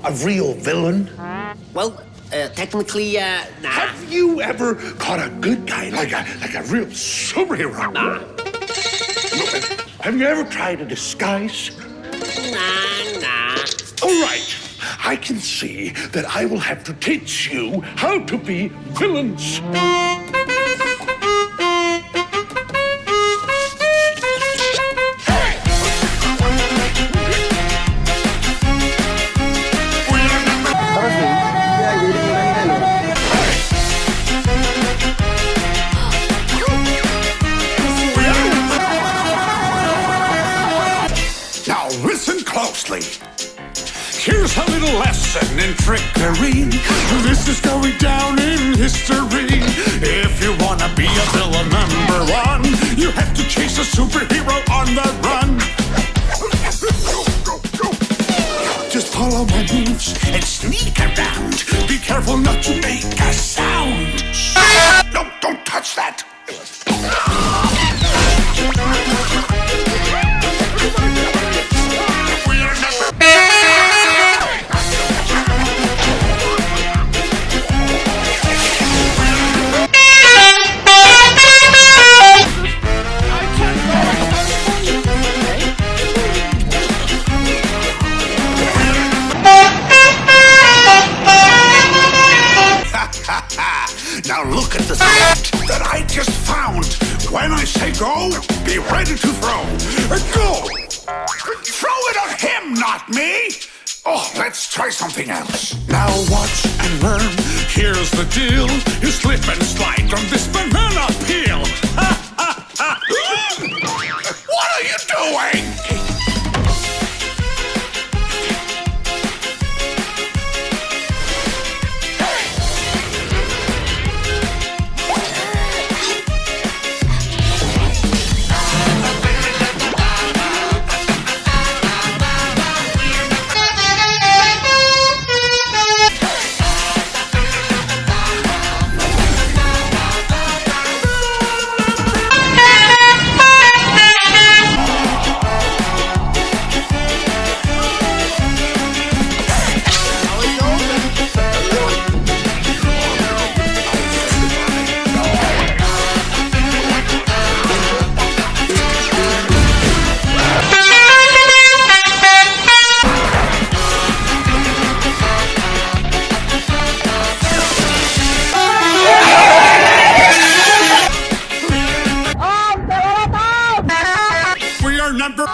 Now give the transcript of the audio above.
a real villain? Well, technically, nah. Have you ever caught a good guy like a real superhero? Nah. Have you ever tried a disguise? Nah. All right. I can see that I will have to teach you how to be villains. Now listen closely. Here's a little lesson in trickery. This is going down in history. If you wanna be a villain #1, you have to chase a superhero on the run. Just follow my moves and sneak around. Be careful not to make a sound. No, don't touch that. Now look at the script that I just found. When I say go, be ready to throw. Go! Throw it on him, not me! Oh, let's try something else. Now watch and learn. Here's the deal. You slip and slide on this banana peel. What are you doing? We are number